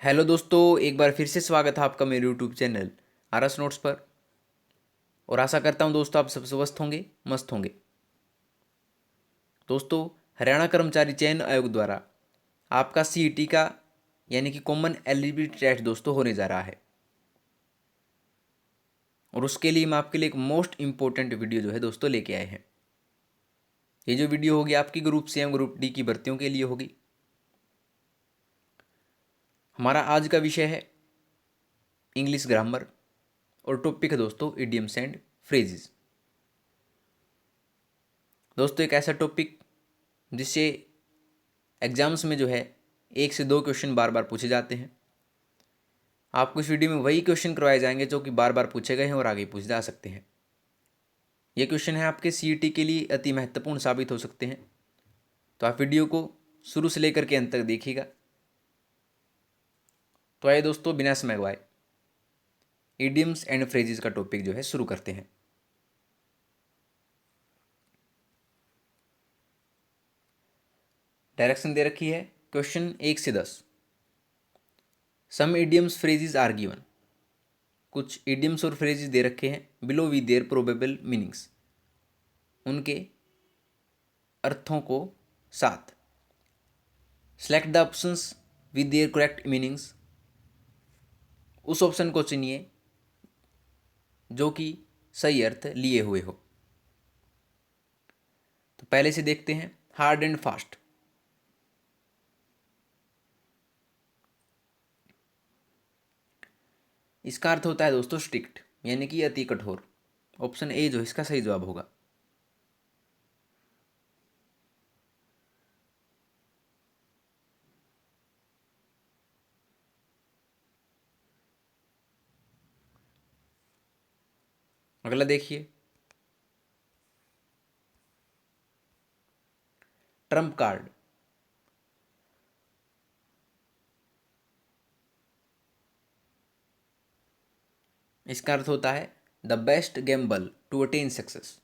Hello दोस्तों, एक बार फिर से स्वागत है आपका मेरे यूट्यूब चैनल आरएस नोट्स पर। और आशा करता हूं दोस्तों आप सब स्वस्थ होंगे, मस्त होंगे। दोस्तों, हरियाणा कर्मचारी चयन आयोग द्वारा आपका सीईटी का यानी कि कॉमन एलिजिबिलिटी टेस्ट दोस्तों होने जा रहा है। और उसके लिए हम आपके लिए एक मोस्ट इंपॉर्टेंट वीडियो जो है दोस्तों लेके आए हैं। ये जो वीडियो होगी आपकी ग्रुप सी एवं ग्रुप डी की भर्तियों के लिए होगी। हमारा आज का विषय है इंग्लिश ग्रामर और टॉपिक है दोस्तों इडियम्स एंड फ्रेजेस। दोस्तों, एक ऐसा टॉपिक जिससे एग्जाम्स में जो है 1 से 2 क्वेश्चन बार बार पूछे जाते हैं। आपको इस वीडियो में वही क्वेश्चन करवाए जाएंगे जो कि बार बार पूछे गए हैं और आगे पूछे जा सकते हैं। ये क्वेश्चन है आपके सीईटी के लिए अति महत्वपूर्ण साबित हो सकते हैं। तो आप वीडियो को शुरू से लेकर के अंत तक देखिएगा। तो आइए दोस्तों, बिना समय गवाए इडियम्स एंड फ्रेजेस का टॉपिक जो है शुरू करते हैं। डायरेक्शन दे रखी है क्वेश्चन 1 से 10। सम इडियम्स फ्रेजेस आर गिवन। कुछ इडियम्स और फ्रेजेस दे रखे हैं below with their probable meanings, उनके अर्थों को साथ। Select the options with their correct meanings. उस ऑप्शन को चुनिए जो कि सही अर्थ लिए हुए हो। तो पहले से देखते हैं हार्ड एंड फास्ट। इसका अर्थ होता है दोस्तों स्ट्रिक्ट, यानी कि अति कठोर। ऑप्शन ए जो इसका सही जवाब होगा। अगला देखिए, ट्रम्प कार्ड। इसका अर्थ होता है the best gamble to attain success,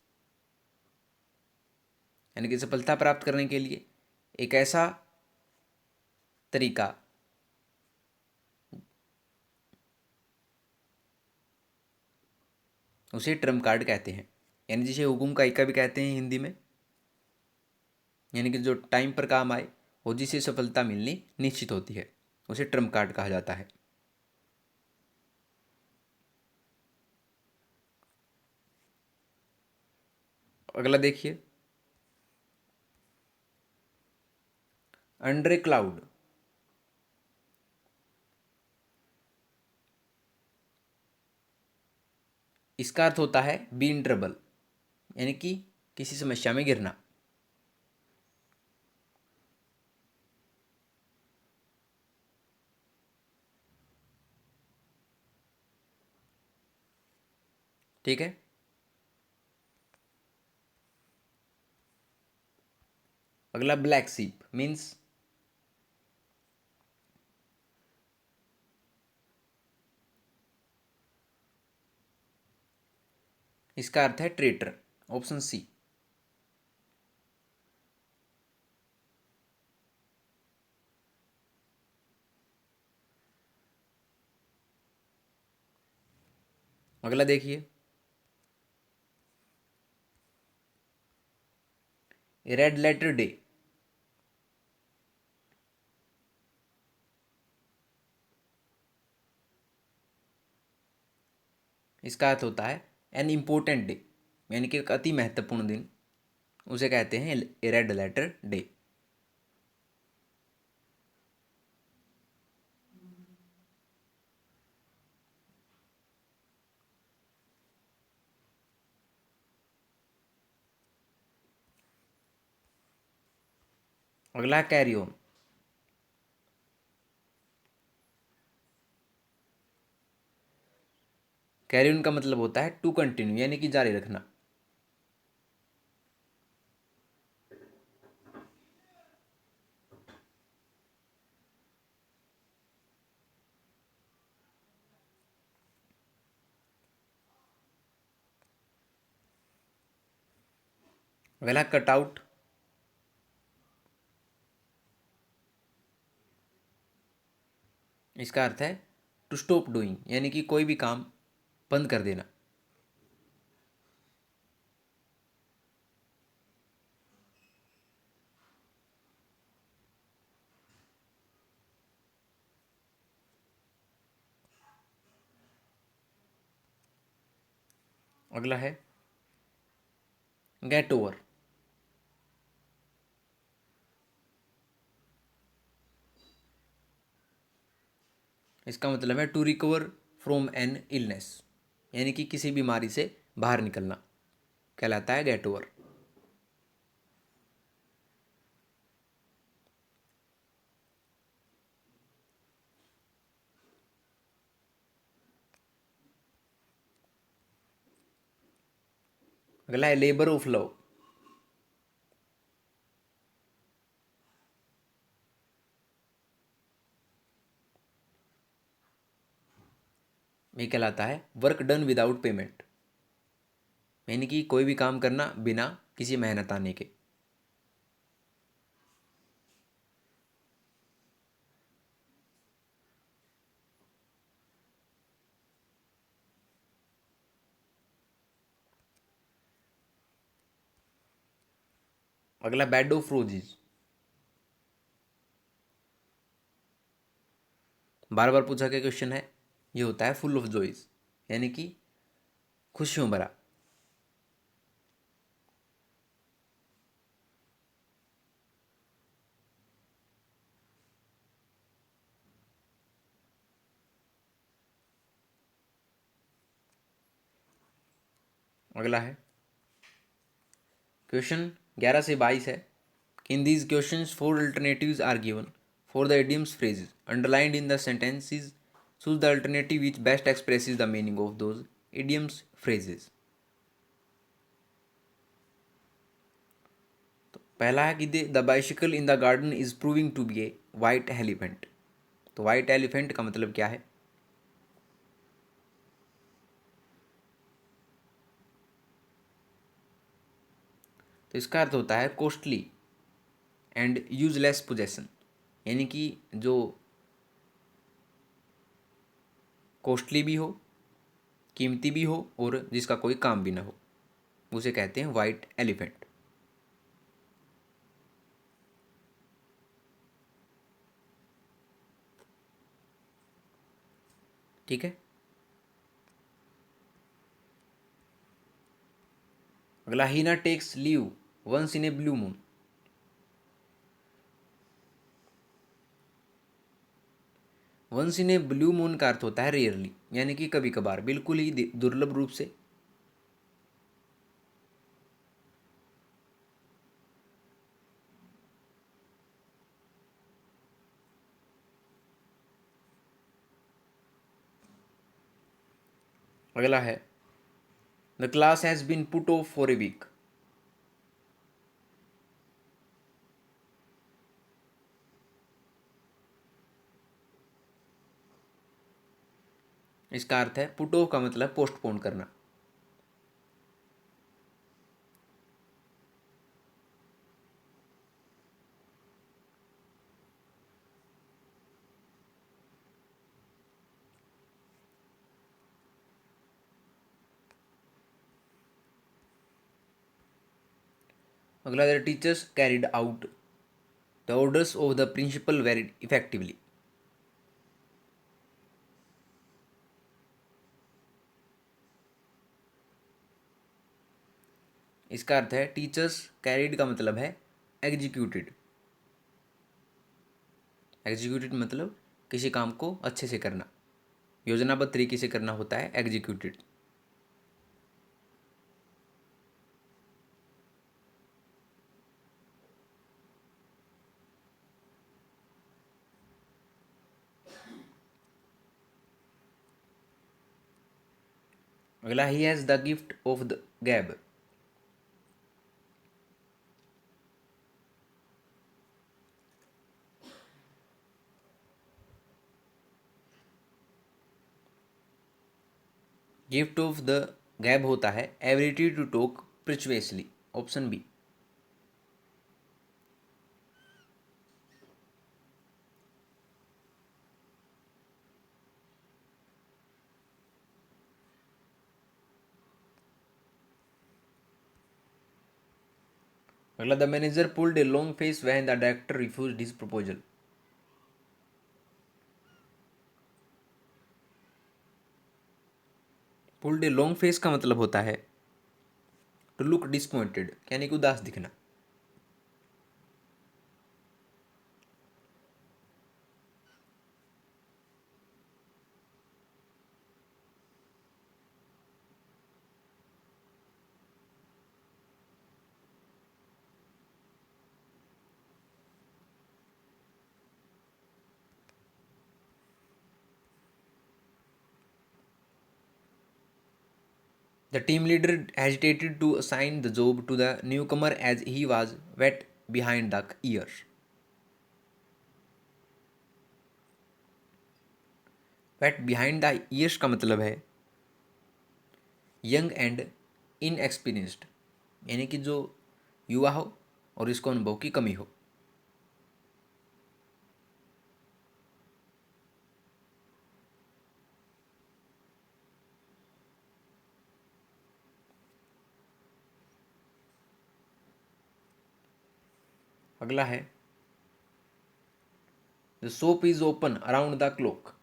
यानी कि सफलता प्राप्त करने के लिए एक ऐसा तरीका उसे ट्रम्प कार्ड कहते हैं। यानी जिसे हुकुम का इक्का भी कहते हैं हिंदी में, यानी कि जो टाइम पर काम आए और जिसे सफलता मिलनी निश्चित होती है, उसे ट्रम्प कार्ड कहा जाता है। अगला देखिए, अंडर ए क्लाउड। इसका अर्थ होता है बी इन ट्रबल, यानी कि किसी समस्या में गिरना। ठीक है। अगला ब्लैक सीप मीन्स। इसका अर्थ है ट्रेटर। Option C. अगला देखिए, रेड लेटर डे। इसका अर्थ होता है एन इम्पोर्टेंट डे, यानी कि एक अति महत्वपूर्ण दिन, उसे कहते हैं रेड लेटर डे। अगला कैरी ऑन। कैरी ऑन का मतलब होता है टू कंटिन्यू, यानी कि जारी रखना। अगला कट आउट। इसका अर्थ है टू स्टॉप डूइंग, यानी कि कोई भी काम बंद कर देना। अगला है गेट ओवर। इसका मतलब है to recover from an illness, यानी कि किसी बीमारी से बाहर निकलना कहलाता है गेट ओवर। अगला है लेबर ऑफ लव। ये कहलाता है वर्क डन विदाउट पेमेंट, यानी कि कोई भी काम करना बिना किसी मेहनत आने के। अगला बेड ऑफ रोजेज। बार बार पूछा गया क्वेश्चन है, ये होता है फुल ऑफ जॉयज, यानी कि खुशियों भरा। अगला है क्वेश्चन 11 से 22 है कि in these questions four alternatives are given for the idioms phrases underlined in the sentences, choose the alternative which best expresses the meaning of those idioms phrases. तो पहला है कि the bicycle in the garden is proving to be a white elephant. तो white elephant का मतलब क्या है? तो इसका अर्थ होता है कॉस्टली एंड यूजलेस पोजेसन, यानी कि जो कॉस्टली भी हो, कीमती भी हो और जिसका कोई काम भी ना हो, उसे कहते हैं वाइट एलिफेंट। ठीक है। अगला Heena takes leave once in a blue moon. Once in a blue moon का अर्थ होता है रेयरली, यानी कि कभी कभार, बिल्कुल ही दुर्लभ रूप से। अगला है the class has been put off for a week. इसका अर्थ है पुट ऑफ का मतलब पोस्टपोन करना। अगला the teachers carried out the orders of the principal very effectively. इसका अर्थ है टीचर्स कैरिड का मतलब है एग्जीक्यूटेड। एग्जीक्यूटेड मतलब किसी काम को अच्छे से करना, योजनाबद्ध तरीके से करना होता है एग्जीक्यूटेड। अगला he has the gift of the gab. Gift of the gab होता है ability to talk perpetually, option B. अगला, the manager pulled a long face when the director refused his proposal. Pulled a long face का मतलब होता है to look disappointed, यानी कि उदास दिखना। The team leader hesitated to assign the job to the newcomer as he was wet behind the ears. Wet behind the ears का मतलब है यंग एंड इनएक्सपीरियंस्ड, यानी कि जो युवा हो और इसको अनुभव की कमी हो। अगला है, the shop is open around the clock.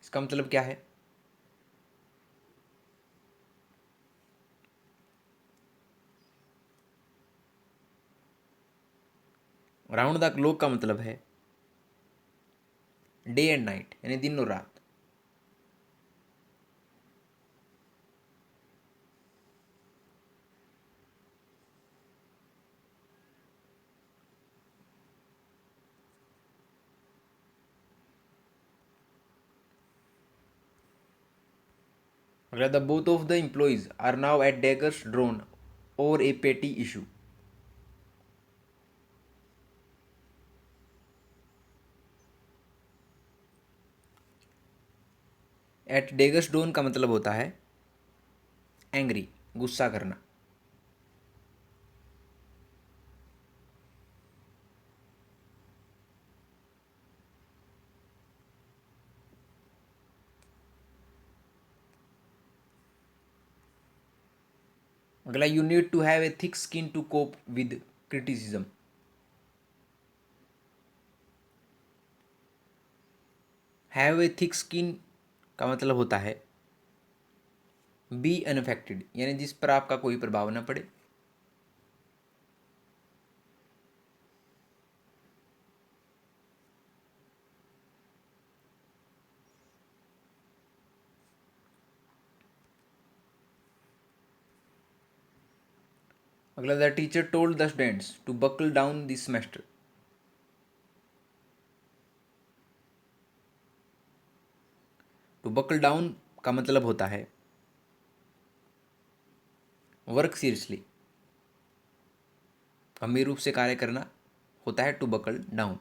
इसका मतलब क्या है? अराउंड द क्लॉक का मतलब है डे एंड नाइट, यानी दिन और रात। अगला, the both of the employees are now at daggers drawn over a पेटी इशू। एट डेगर्स ड्रोन का मतलब होता है एंग्री, गुस्सा करना। अगला, you need to have a thick skin to cope with criticism. Have a thick skin का मतलब होता है बी अनअफेक्टेड, यानी जिस पर आपका कोई प्रभाव न पड़े। अगला, the teacher told the students to buckle down this semester. To buckle down का मतलब होता है वर्क सीरियसली, गंभीर रूप से कार्य करना होता है टू बकल डाउन।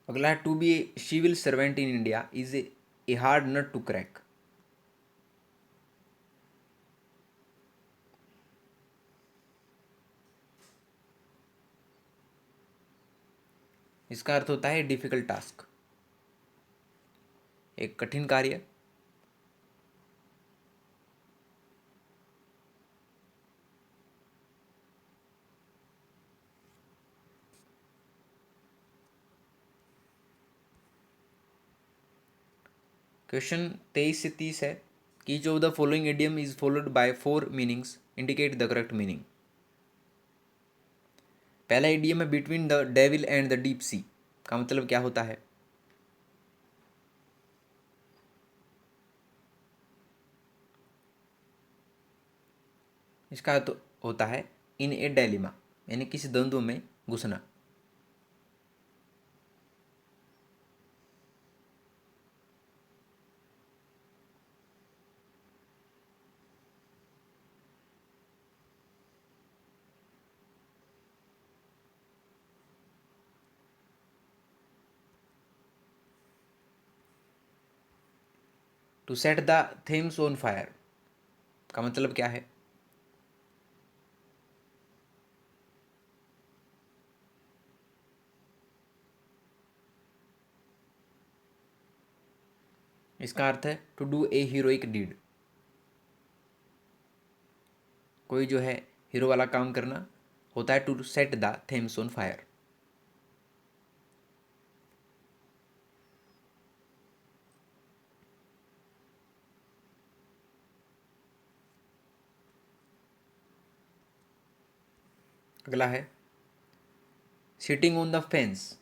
अगला है, to be a civil servant in India is a hard nut to crack. इसका अर्थ होता है डिफिकल्ट टास्क, एक कठिन कार्य। क्वेश्चन 23 से 30 है कि each of the following idiom is followed by four meanings, indicate the correct meaning. पहला इडियम है between the devil and the deep sea, का मतलब क्या होता है? इसका अर्थ होता है इन ए डायलिमा, यानी किसी द्वंद्व में घुसना। To set the Thames on fire का मतलब क्या है? इसका अर्थ है to do a heroic deed, कोई जो है हीरो वाला काम करना होता है to set the Thames on fire. अगला है सिटिंग ऑन द फेंस।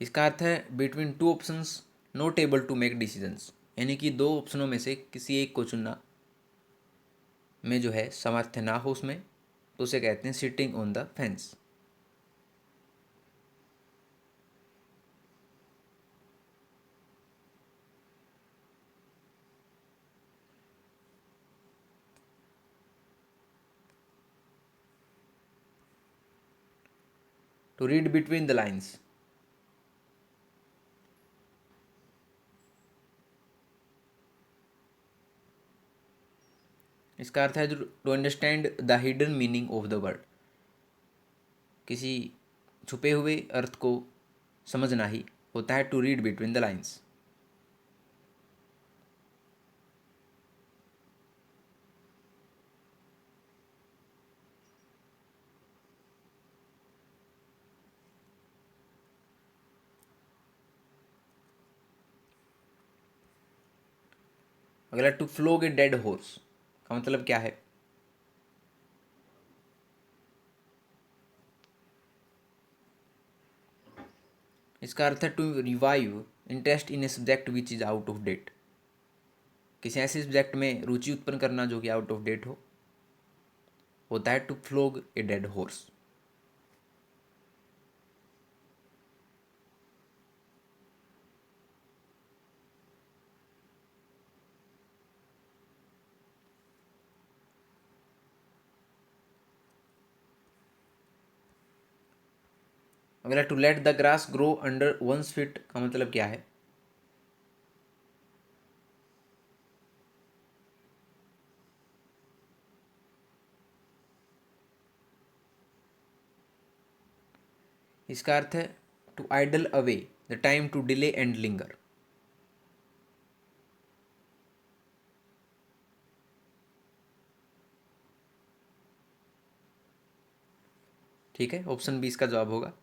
इसका अर्थ है between two options not able to make decisions, यानी कि दो ऑप्शनों में से किसी एक को चुनना में जो है सामर्थ्य ना हो उसमें, तो उसे कहते हैं sitting on the fence. To read between the lines. इसका अर्थ है to understand the hidden meaning of the word, किसी छुपे हुए अर्थ को समझना ही होता है to read between the lines. अगला to flog a dead horse का मतलब क्या है? इसका अर्थ है to revive interest in a subject which is out of date, किसी ऐसे सब्जेक्ट में रुचि उत्पन्न करना जो कि आउट ऑफ डेट हो, होता है to flog a dead horse. अगला to let the grass grow under one's feet का मतलब क्या है? इसका अर्थ है to idle away the time to delay and linger. ठीक है, ऑप्शन बी इसका जवाब होगा।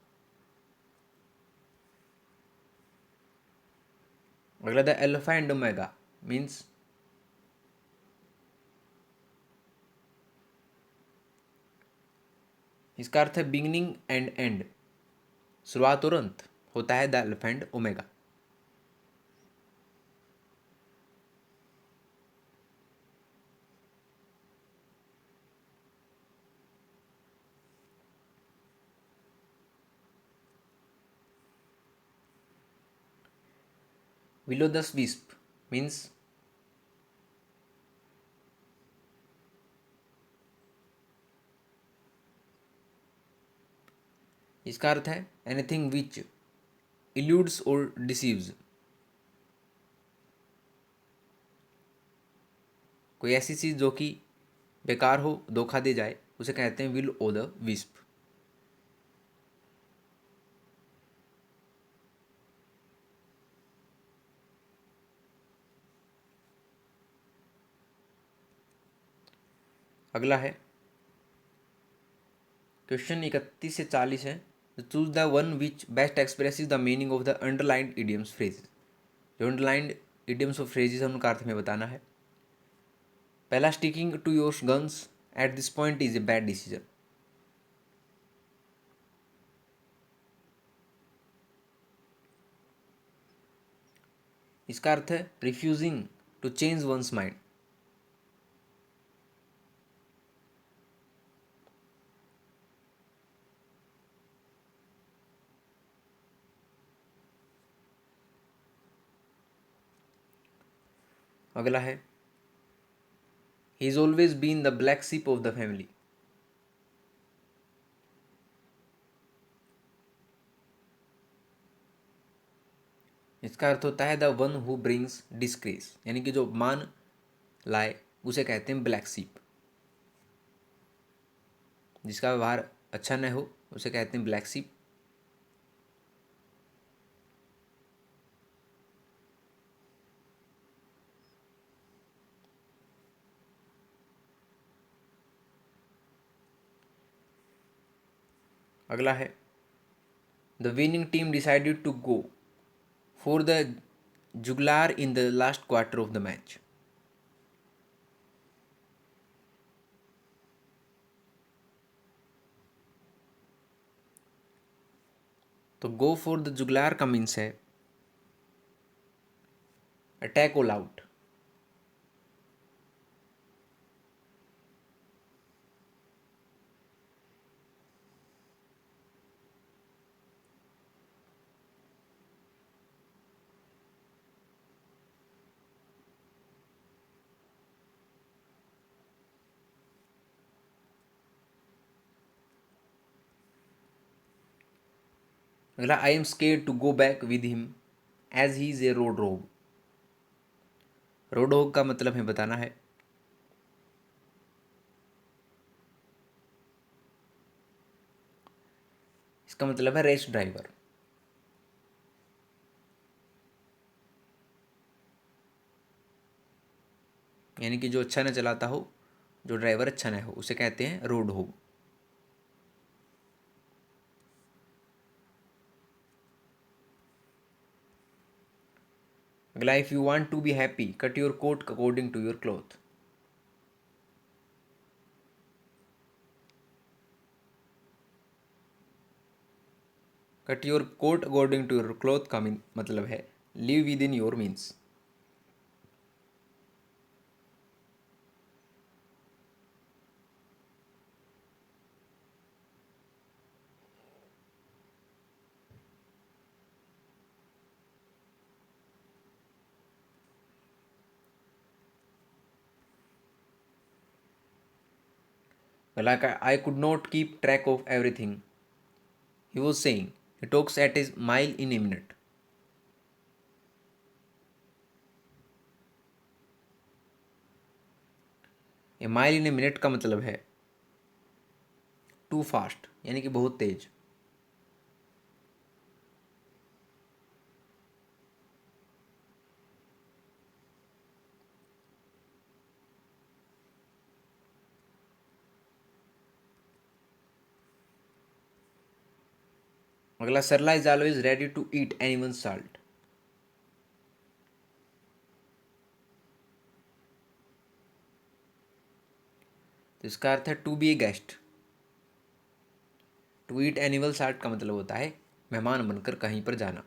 अगला the alpha and omega means, इसका अर्थ है बिगिनिंग एंड एंड, शुरुआत और अंत होता है the alpha and omega. Willow the wisp means, इसका अर्थ है एनीथिंग विच इल्यूड्स और डिसीव्स, कोई ऐसी चीज़ जो कि बेकार हो, धोखा दे जाए, उसे कहते हैं विल ओ द विस्प। अगला है क्वेश्चन 31 से 40 है, choose the one which best expresses the meaning of the underlined idioms phrases. जो अंडरलाइंड इडियम्स और फ्रेजेस है उनका अर्थ में बताना है। पहला, sticking to your guns at this point is a bad decision. इसका अर्थ है refusing to change one's mind. अगला है he is always been the black sheep of the family. इसका अर्थ होता है the one who brings disgrace, यानी कि जो मान लाए उसे कहते हैं ब्लैक शिप, जिसका व्यवहार अच्छा न हो उसे कहते हैं ब्लैक सीप। अगला है the winning team decided to go for the jugular in the last quarter of the match. तो गो फॉर द जुगलार का मीन्स है अटैक ऑल आउट। अगला I am scared to go back with him as he is a road hog. Road hog का मतलब है बताना है। इसका मतलब है रेस ड्राइवर। यानी कि जो अच्छा न चलाता हो, जो ड्राइवर अच्छा न हो, उसे कहते हैं रोड होग। अगला if you want to be happy cut your coat according to your cloth. Cut your coat according to your cloth का मतलब है live within your means. अगला का I could not keep track of everything he was saying he talks at is mile in a minute. A mile in a minute का मतलब है to fast, यानी कि बहुत तेज। अगला Sarla is always ready to eat anyone salt. तो इसका अर्थ है to be a guest. To eat animal salt का मतलब होता है मेहमान बनकर कहीं पर जाना।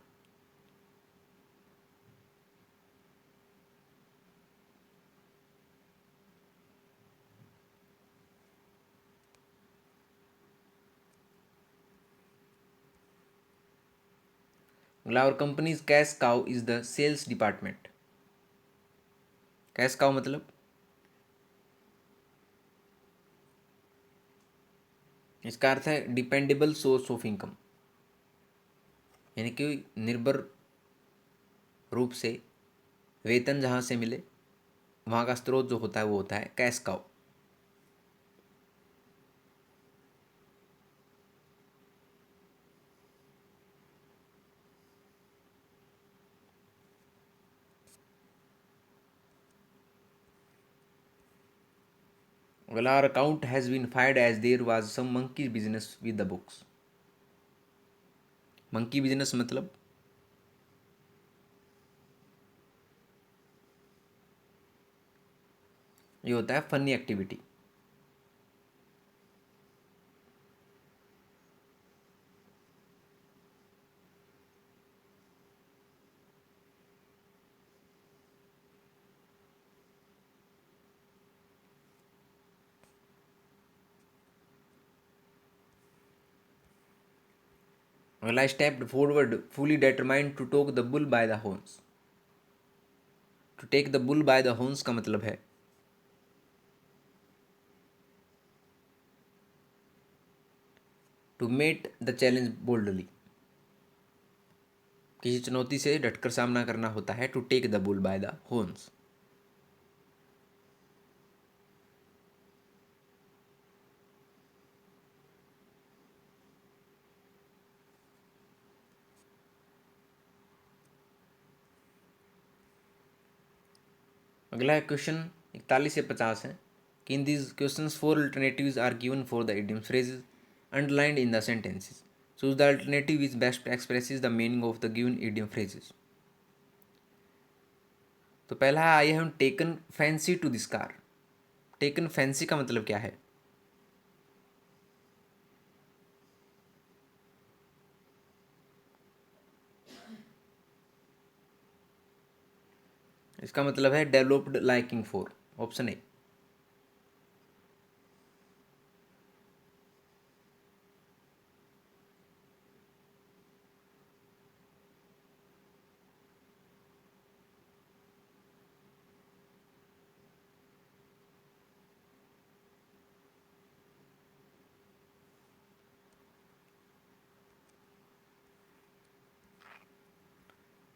अगला और company's cash cow is the sales department. Cash cow मतलब इसका अर्थ है डिपेंडेबल सोर्स ऑफ इनकम, यानी कि निर्भर रूप से वेतन जहाँ से मिले वहाँ का स्रोत जो होता है वो होता है कैश काउ। अगला our account has been fired as there was some monkey business with the books. Monkey business मतलब ये होता है फनी एक्टिविटी। अगला stepped forward fully determined to take the bull by the horns. To take the bull by the horns का मतलब है to meet the challenge boldly. किसी चुनौती से डटकर सामना करना होता है to take the bull by the horns. अगला है क्वेश्चन 41 से 50 है कि in these questions 4 alternatives are given for the idioms phrases underlined in the sentences. Choose the alternative which best expresses the meaning of the given idiom phrases. तो पहला है I have taken fancy to this car. Taken fancy का मतलब क्या है? इसका मतलब है developed liking for. Option A.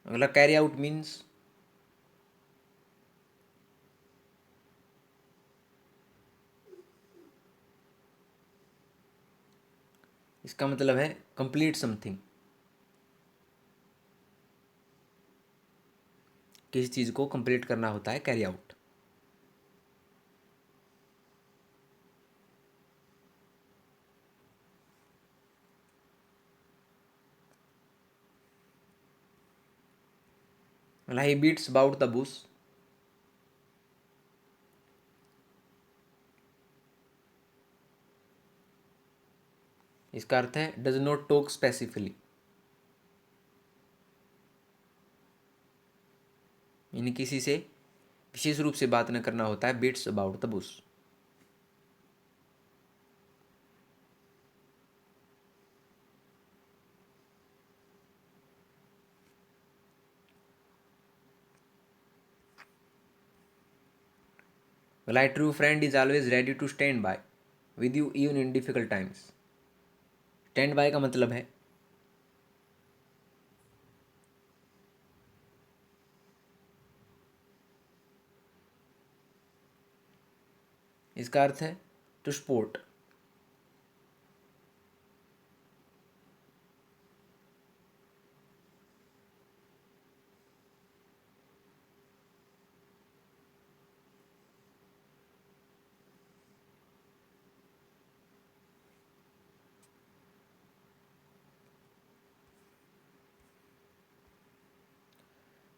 अगला कैरी आउट मीन्स. इसका मतलब है कंप्लीट समथिंग. किसी चीज़ को कंप्लीट करना होता है कैरी आउट. अगला ही बीट्स अबाउट द बुश. इसका अर्थ है डज नॉट टॉक स्पेसिफिकली. यानी किसी से विशेष रूप से बात न करना होता है. Beats about the bush. Well, a true friend is always ready to stand by with you even in difficult times. Stand by का मतलब है इसका अर्थ है to support.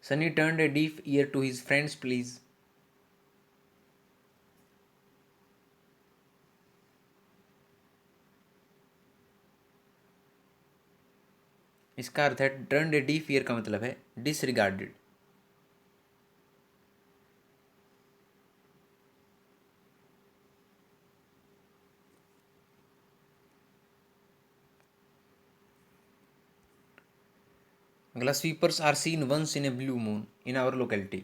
Sunny turned a deaf ear to his friends pleas. इसका अर्थ है turned a deaf year का मतलब है डिसरिगार्डेड. अगला sweepers are seen once in a blue moon in our locality.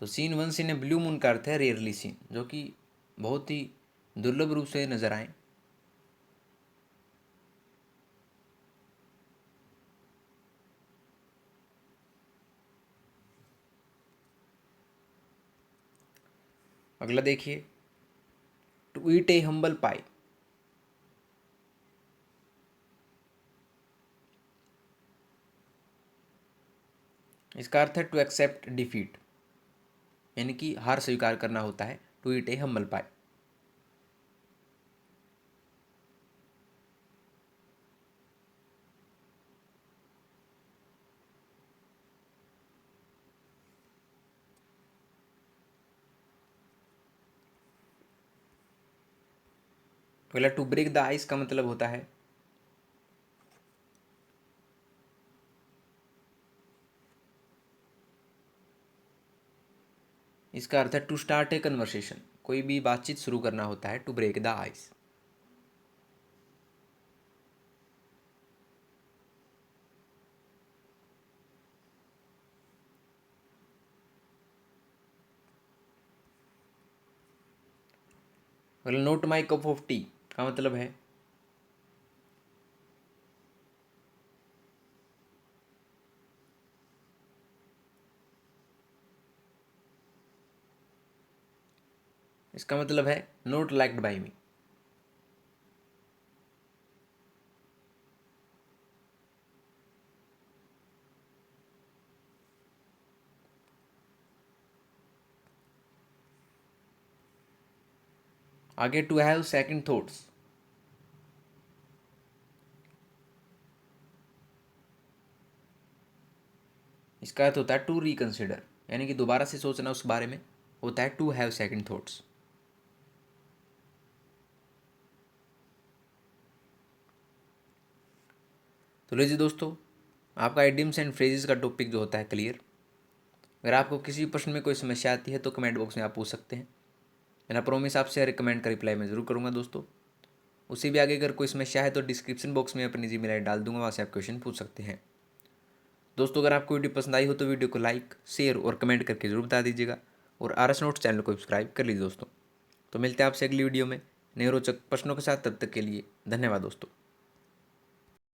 तो seen once in a blue moon का अर्थ है रेयरली सीन, जो कि बहुत ही दुर्लभ रूप से नजर आए. अगला देखिए टू ईट ए हम्बल पाई. इसका अर्थ है टू एक्सेप्ट डिफीट, यानी कि हार स्वीकार करना होता है. टू ईट ए हम्बल पाई. अगला टू ब्रेक द आइस का मतलब होता है इसका अर्थ है टू स्टार्ट ए कन्वर्सेशन. कोई भी बातचीत शुरू करना होता है टू ब्रेक द आइस. अगला note my cup of T का मतलब है इसका मतलब है नोट लाइक्ड बाई मी. आगे टू हैव सेकंड थॉट्स, इसका अर्थ होता है टू रिकंसिडर, यानी कि दोबारा से सोचना उस बारे में होता है टू हैव सेकंड थॉट्स। तो लीजिए दोस्तों, आपका इडियम्स एंड फ्रेजेस का टॉपिक जो होता है क्लियर। अगर आपको किसी प्रश्न में कोई समस्या आती है तो कमेंट बॉक्स में आप पूछ सकते हैं। मेरा प्रॉमिस आपसे हर कमेंट का रिप्लाई मैं ज़रूर करूँगा दोस्तों। उससे भी आगे अगर कोई समस्या है तो डिस्क्रिप्शन बॉक्स में अपनी जीमेल आईडी डाल दूंगा, वहाँ से आप क्वेश्चन पूछ सकते हैं। दोस्तों अगर आपको वीडियो पसंद आई हो तो वीडियो को लाइक, शेयर और कमेंट करके जरूर बता दीजिएगा, और RS नोट्स चैनल को सब्सक्राइब कर लीजिए दोस्तों। तो मिलते हैं आपसे अगली वीडियो में नए रोचक प्रश्नों के साथ, तब तक के लिए धन्यवाद दोस्तों।